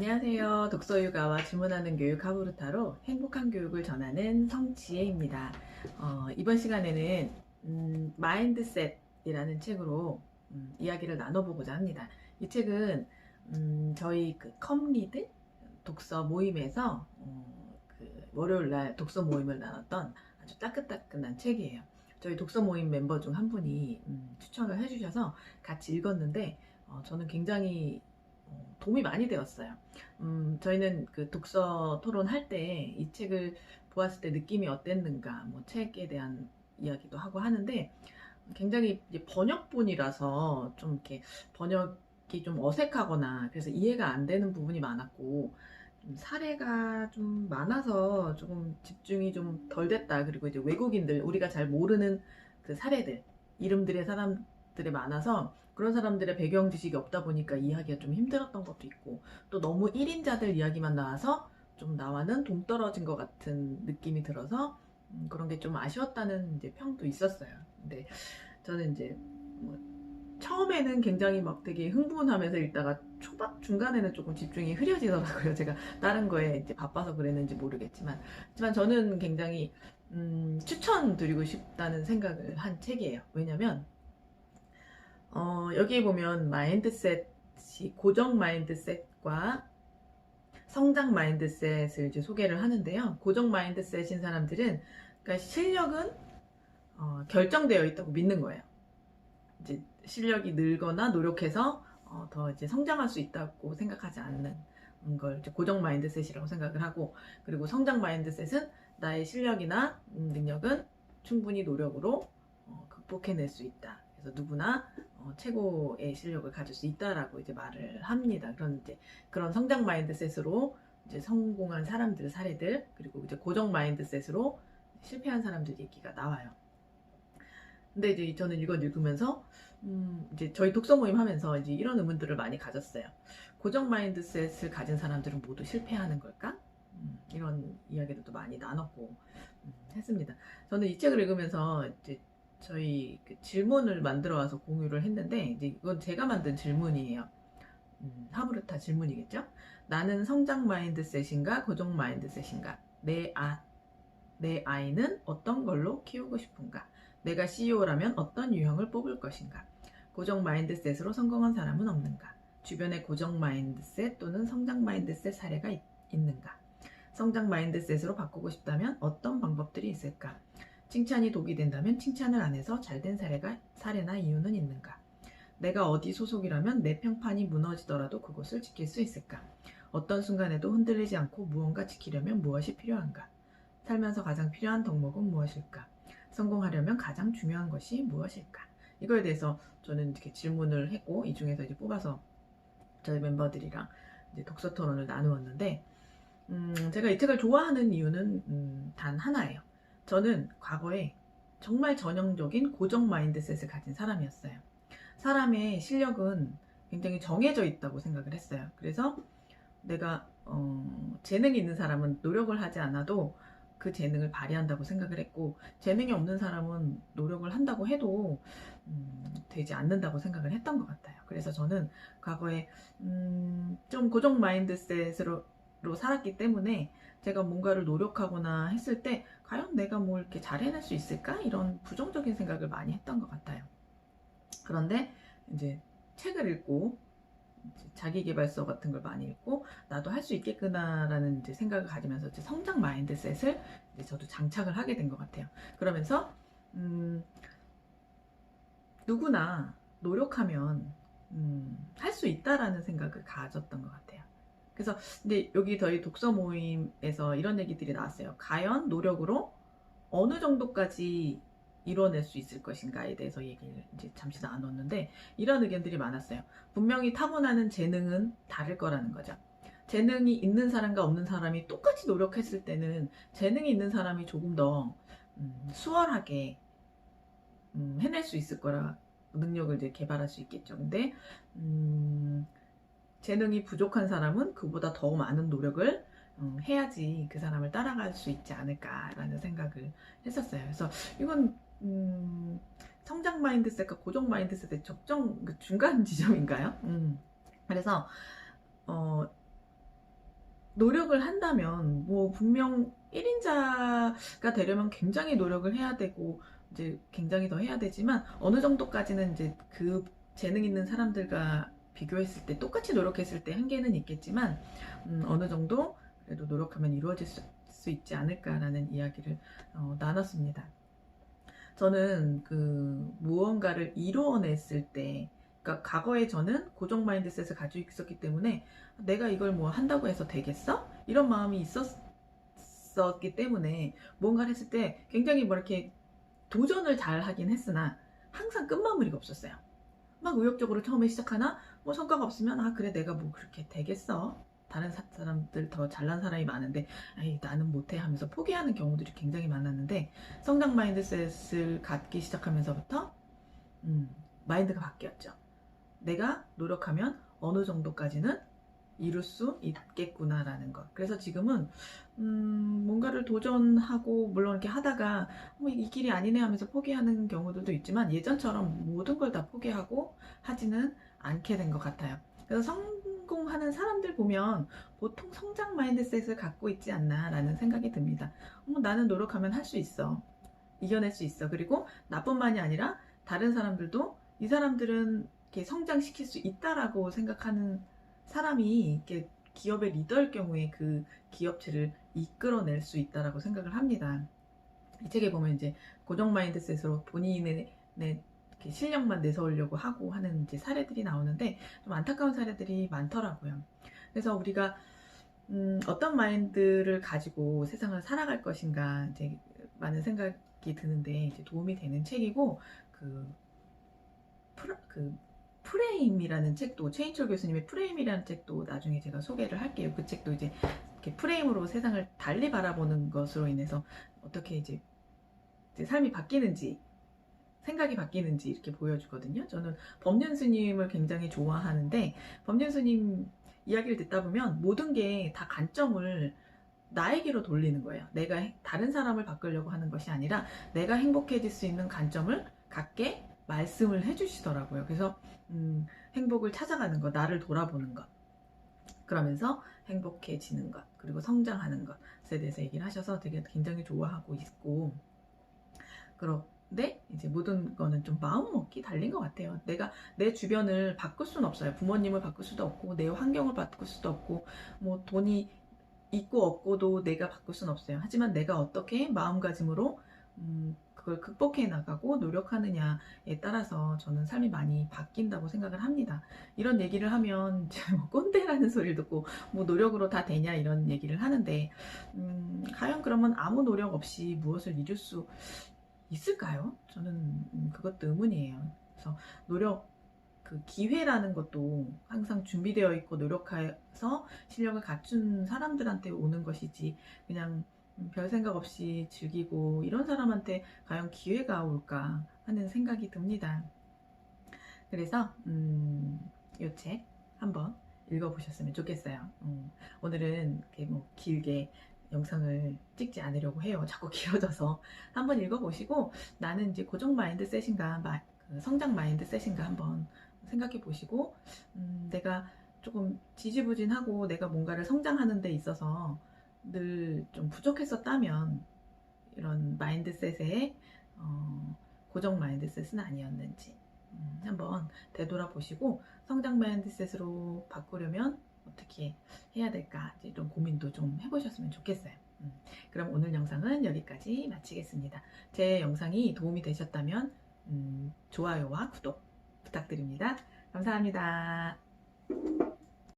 안녕하세요. 독서육아와 주문하는 교육 하부르타로 행복한 교육을 전하는 성지혜입니다. 이번 시간에는 마인드셋이라는 책으로 이야기를 나눠보고자 합니다. 이 책은 저희 그 컴리드 독서 모임에서 월요일날 독서 모임을 나눴던 아주 따끈따끈한 책이에요. 저희 독서 모임 멤버 중 한 분이 추천을 해주셔서 같이 읽었는데 저는 굉장히 도움이 많이 되었어요. 저희는 그 독서 토론 할 때 이 책을 보았을 때 느낌이 어땠는가, 뭐 책에 대한 이야기도 하고 하는데 굉장히 이제 번역본이라서 좀 이렇게 번역이 좀 어색하거나 그래서 이해가 안 되는 부분이 많았고 좀 사례가 좀 많아서 조금 집중이 좀 덜 됐다. 그리고 이제 외국인들 우리가 잘 모르는 그 사례들 이름들의 사람들이 많아서 그런 사람들의 배경 지식이 없다 보니까 이해하기가 좀 힘들었던 것도 있고 또 너무 1인자들 이야기만 나와서 좀 나와는 동떨어진 것 같은 느낌이 들어서 그런 게 좀 아쉬웠다는 이제 평도 있었어요. 근데 저는 이제 뭐 처음에는 굉장히 막 되게 흥분하면서 읽다가 중간에는 조금 집중이 흐려지더라고요. 제가 다른 거에 이제 바빠서 그랬는지 모르겠지만, 하지만 저는 굉장히 추천드리고 싶다는 생각을 한 책이에요. 왜냐면 여기 보면 마인드셋이 고정 마인드셋과 성장 마인드셋을 이제 소개를 하는데요. 고정 마인드셋인 사람들은 그러니까 실력은 결정되어 있다고 믿는 거예요. 이제 실력이 늘거나 노력해서 더 이제 성장할 수 있다고 생각하지 않는 걸 이제 고정 마인드셋이라고 생각을 하고, 그리고 성장 마인드셋은 나의 실력이나 능력은 충분히 노력으로 극복해낼 수 있다. 그래서 누구나 최고의 실력을 가질 수 있다라고 이제 말을 합니다. 그런 성장 마인드셋으로 이제 성공한 사람들 사례들, 그리고 이제 고정 마인드셋으로 실패한 사람들 얘기가 나와요. 근데 이제 저는 이걸 읽으면서 이제 저희 독서 모임 하면서 이제 이런 의문들을 많이 가졌어요. 고정 마인드셋을 가진 사람들은 모두 실패하는 걸까? 이런 이야기들도 많이 나눴고 했습니다. 저는 이 책을 읽으면서 이제 저희 그 질문을 만들어 와서 공유를 했는데 이제 이건 제가 만든 질문이에요. 하브르타 질문이겠죠? 나는 성장 마인드셋인가 고정 마인드셋인가? 내 아이는 어떤 걸로 키우고 싶은가? 내가 CEO라면 어떤 유형을 뽑을 것인가? 고정 마인드셋으로 성공한 사람은 없는가? 주변에 고정 마인드셋 또는 성장 마인드셋 사례가 있는가? 성장 마인드셋으로 바꾸고 싶다면 어떤 방법들이 있을까? 칭찬이 독이 된다면 칭찬을 안 해서 잘된 사례나 이유는 있는가? 내가 어디 소속이라면 내 평판이 무너지더라도 그곳을 지킬 수 있을까? 어떤 순간에도 흔들리지 않고 무언가 지키려면 무엇이 필요한가? 살면서 가장 필요한 덕목은 무엇일까? 성공하려면 가장 중요한 것이 무엇일까? 이거에 대해서 저는 이렇게 질문을 했고 이 중에서 이제 뽑아서 저희 멤버들이랑 이제 독서 토론을 나누었는데 제가 이 책을 좋아하는 이유는 단 하나예요. 저는 과거에 정말 전형적인 고정 마인드셋을 가진 사람이었어요. 사람의 실력은 굉장히 정해져 있다고 생각을 했어요. 그래서 내가 재능이 있는 사람은 노력을 하지 않아도 그 재능을 발휘한다고 생각을 했고, 재능이 없는 사람은 노력을 한다고 해도 되지 않는다고 생각을 했던 것 같아요. 그래서 저는 과거에 좀 고정 마인드셋으로 살았기 때문에 제가 뭔가를 노력하거나 했을 때 과연 내가 뭘 이렇게 잘 해낼 수 있을까? 이런 부정적인 생각을 많이 했던 것 같아요. 그런데 이제 책을 읽고 자기계발서 같은 걸 많이 읽고 나도 할 수 있겠구나라는 이제 생각을 가지면서 이제 성장 마인드셋을 이제 저도 장착을 하게 된 것 같아요. 그러면서 누구나 노력하면 할 수 있다라는 생각을 가졌던 것 같아요. 그래서 근데 여기 저희 독서 모임에서 이런 얘기들이 나왔어요. 과연 노력으로 어느 정도까지 이뤄낼 수 있을 것인가에 대해서 얘기를 이제 잠시 나눴는데 이런 의견들이 많았어요. 분명히 타고나는 재능은 다를 거라는 거죠. 재능이 있는 사람과 없는 사람이 똑같이 노력했을 때는 재능이 있는 사람이 조금 더 수월하게 해낼 수 있을 거라 능력을 이제 개발할 수 있겠죠. 근데 재능이 부족한 사람은 그보다 더 많은 노력을 해야지 그 사람을 따라갈 수 있지 않을까라는 생각을 했었어요. 그래서 이건 성장 마인드셋과 고정 마인드셋의 적정 그 중간 지점인가요? 그래서 노력을 한다면 뭐 분명 1인자가 되려면 굉장히 노력을 해야 되고 이제 굉장히 더 해야 되지만 어느 정도까지는 이제 그 재능 있는 사람들과 비교했을 때 똑같이 노력했을 때 한계는 있겠지만 어느 정도 그래도 노력하면 이루어질 수 있지 않을까라는 이야기를 나눴습니다. 저는 그 무언가를 이루어냈을 때 그러니까 과거에 저는 고정 마인드셋을 가지고 있었기 때문에 내가 이걸 뭐 한다고 해서 되겠어? 이런 마음이 있었기 때문에 뭔가를 했을 때 굉장히 뭐 이렇게 도전을 잘 하긴 했으나 항상 끝마무리가 없었어요. 막 의욕적으로 처음에 시작하나 뭐 성과가 없으면 아 그래 내가 뭐 그렇게 되겠어. 다른 사람들 더 잘난 사람이 많은데 아이 나는 못해 하면서 포기하는 경우들이 굉장히 많았는데 성장 마인드셋을 갖기 시작하면서부터 마인드가 바뀌었죠. 내가 노력하면 어느 정도까지는 이룰 수 있겠구나라는 것. 그래서 지금은 뭔가를 도전하고 물론 이렇게 하다가 이 길이 아니네 하면서 포기하는 경우들도 있지만 예전처럼 모든 걸 다 포기하고 하지는 않게 된 것 같아요. 그래서 성공하는 사람들 보면 보통 성장 마인드셋을 갖고 있지 않나라는 생각이 듭니다. 나는 노력하면 할 수 있어. 이겨낼 수 있어. 그리고 나뿐만이 아니라 다른 사람들도 이 사람들은 이렇게 성장시킬 수 있다라고 생각하는 사람이 이렇게 기업의 리더일 경우에 그 기업체를 이끌어낼 수 있다라고 생각을 합니다. 이 책에 보면 이제 고정 마인드셋으로 본인의 이렇게 실력만 내세우려고 하고 하는 이제 사례들이 나오는데 좀 안타까운 사례들이 많더라고요. 그래서 우리가 어떤 마인드를 가지고 세상을 살아갈 것인가 이제 많은 생각이 드는데 이제 도움이 되는 책이고 그 프레임이라는 책도 최인철 교수님의 프레임이라는 책도 나중에 제가 소개를 할게요. 그 책도 이제 이렇게 프레임으로 세상을 달리 바라보는 것으로 인해서 어떻게 이제 삶이 바뀌는지 생각이 바뀌는지 이렇게 보여주거든요. 저는 법륜스님을 굉장히 좋아하는데 법륜스님 이야기를 듣다 보면 모든 게 다 관점을 나에게로 돌리는 거예요. 내가 다른 사람을 바꾸려고 하는 것이 아니라 내가 행복해질 수 있는 관점을 갖게 말씀을 해주시더라고요. 그래서 행복을 찾아가는 것, 나를 돌아보는 것, 그러면서 행복해지는 것, 그리고 성장하는 것에 대해서 얘기를 하셔서 되게 굉장히 좋아하고 있고, 그런데 이제 모든 거는 좀 마음먹기 달린 것 같아요. 내가 내 주변을 바꿀 수는 없어요. 부모님을 바꿀 수도 없고 내 환경을 바꿀 수도 없고 뭐 돈이 있고 없고도 내가 바꿀 수는 없어요. 하지만 내가 어떻게 마음가짐으로 그걸 극복해 나가고 노력하느냐에 따라서 저는 삶이 많이 바뀐다고 생각을 합니다. 이런 얘기를 하면 뭐 꼰대라는 소리를 듣고 뭐 노력으로 다 되냐 이런 얘기를 하는데 과연 그러면 아무 노력 없이 무엇을 이룰 수 있을까요? 저는 그것도 의문이에요. 그래서 노력 그 기회라는 것도 항상 준비되어 있고 노력해서 실력을 갖춘 사람들한테 오는 것이지 그냥 별 생각 없이 즐기고 이런 사람한테 과연 기회가 올까 하는 생각이 듭니다. 그래서 이 책 한번 읽어보셨으면 좋겠어요. 오늘은 이렇게 뭐 길게 영상을 찍지 않으려고 해요. 자꾸 길어져서 한번 읽어보시고 나는 이제 고정 마인드셋인가 성장 마인드셋인가 한번 생각해 보시고 내가 조금 지지부진하고 내가 뭔가를 성장하는 데 있어서 늘 좀 부족했었다면 이런 마인드셋의 고정 마인드셋은 아니었는지 한번 되돌아보시고 성장 마인드셋으로 바꾸려면 어떻게 해야 될까 이런 고민도 좀 해보셨으면 좋겠어요. 그럼 오늘 영상은 여기까지 마치겠습니다. 제 영상이 도움이 되셨다면 좋아요와 구독 부탁드립니다. 감사합니다.